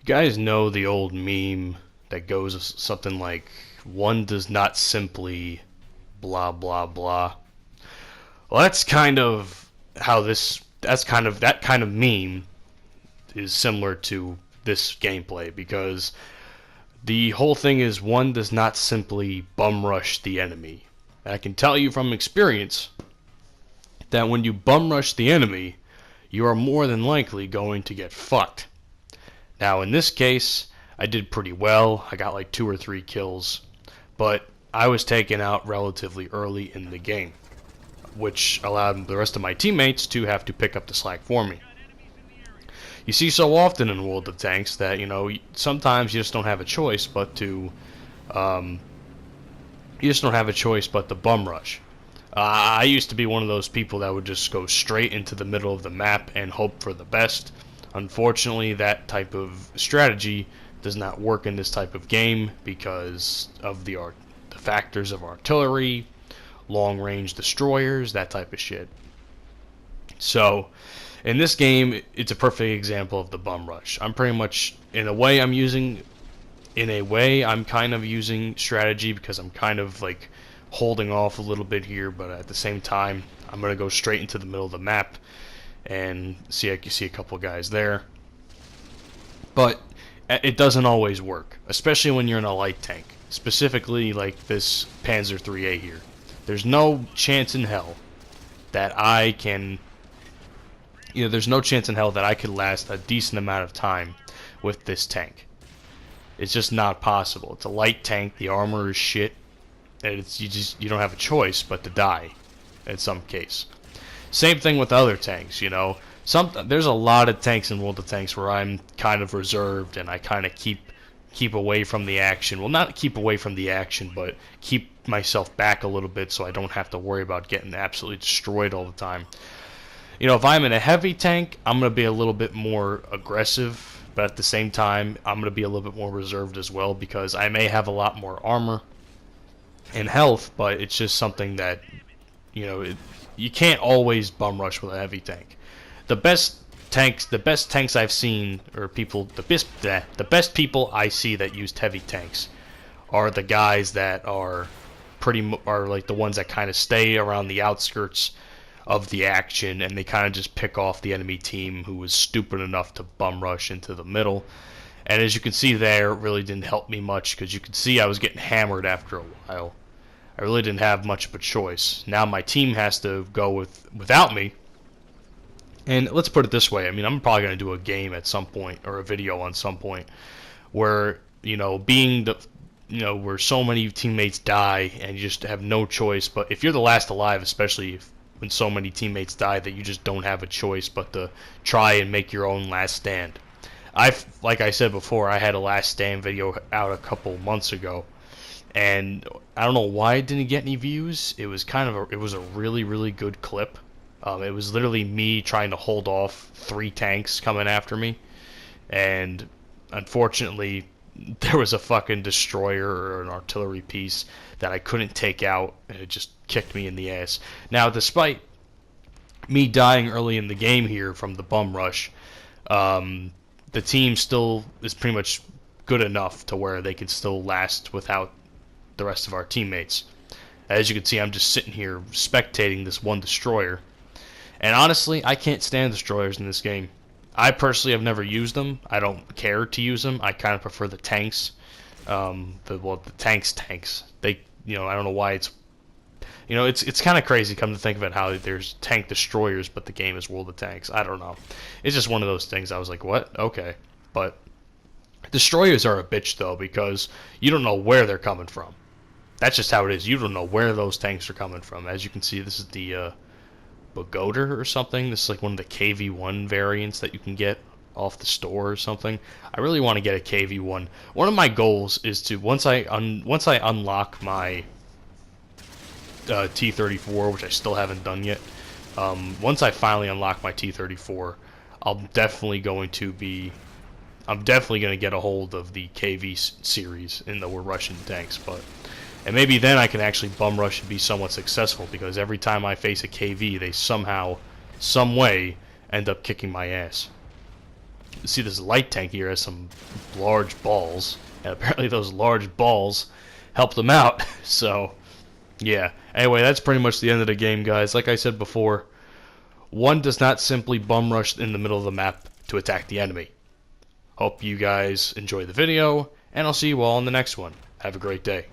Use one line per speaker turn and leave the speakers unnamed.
Guys know the old meme that goes something like, one does not simply blah blah blah. Well, that's kind of how that kind of meme is similar to this gameplay, because the whole thing is one does not simply bum rush the enemy. And I can tell you from experience that when you bum rush the enemy, you are more than likely going to get fucked. Now, in this case, I did pretty well. I got like 2 or 3 kills, but I was taken out relatively early in the game, which allowed the rest of my teammates to have to pick up the slack for me. You see so often in World of Tanks that, sometimes you just don't have a choice but to, bum rush. I used to be one of those people that would just go straight into the middle of the map and hope for the best. Unfortunately, that type of strategy does not work in this type of game because of the factors of artillery, long-range destroyers, that type of shit. So, in this game, it's a perfect example of the bum rush. I'm pretty much, in a way, I'm kind of using strategy because I'm kind of like holding off a little bit here, but at the same time, I'm going to go straight into the middle of the map and see, I can see a couple guys there. But it doesn't always work, especially when you're in a light tank, specifically like this Panzer IIIA here. There's no chance in hell that I can, there's no chance in hell that I could last a decent amount of time with this tank. It's just not possible. It's a light tank, the armor is shit, and you don't have a choice but to die in some case. Same thing with other tanks, there's a lot of tanks in World of Tanks where I'm kind of reserved and I kind of keep away from the action. Well, not keep away from the action, but keep myself back a little bit so I don't have to worry about getting absolutely destroyed all the time. If I'm in a heavy tank, I'm going to be a little bit more aggressive, but at the same time, I'm going to be a little bit more reserved as well because I may have a lot more armor and health, but it's just something that, you can't always bum rush with a heavy tank. The best tanks I've seen, or the best people I see that used heavy tanks are the guys that are like the ones that kind of stay around the outskirts of the action, and they kind of just pick off the enemy team who was stupid enough to bum rush into the middle. And as you can see there, it really didn't help me much because you could see I was getting hammered after a while. I really didn't have much of a choice. Now my team has to go without me. And let's put it this way, I'm probably going to do a game at some point, or a video on some point, where, where so many teammates die and you just have no choice. But if you're the last alive, especially when so many teammates die, that you just don't have a choice but to try and make your own last stand. Like I said before, I had a last stand video out a couple months ago, and I don't know why it didn't get any views. It was a really, really good clip. It was literally me trying to hold off 3 tanks coming after me, and unfortunately there was a fucking destroyer or an artillery piece that I couldn't take out, and it just kicked me in the ass. Now, despite me dying early in the game here from the bum rush, the team still is pretty much good enough to where they can still last without the rest of our teammates. As you can see, I'm just sitting here spectating this one destroyer. And honestly, I can't stand destroyers in this game. I personally have never used them. I don't care to use them. I kind of prefer the tanks. The tanks. They, I don't know why it's, it's kind of crazy come to think of it how there's tank destroyers, but the game is World of Tanks. I don't know. It's just one of those things. I was like, what? Okay. But destroyers are a bitch though, because you don't know where they're coming from. That's just how it is. You don't know where those tanks are coming from. As you can see, this is the Pagoda or something. This is like one of the KV-1 variants that you can get off the store or something. I really want to get a KV-1. One of my goals is to once I unlock my T-34, which I still haven't done yet. Once I finally unlock my T-34, I'm definitely going to get a hold of the KV series in the Russian tanks, and maybe then I can actually bum rush and be somewhat successful, because every time I face a KV, they somehow, some way, end up kicking my ass. see this light tank here has some large balls, and apparently those large balls helped them out. So, yeah. Anyway, that's pretty much the end of the game, guys. Like I said before, one does not simply bum rush in the middle of the map to attack the enemy. Hope you guys enjoy the video, and I'll see you all in the next one. Have a great day.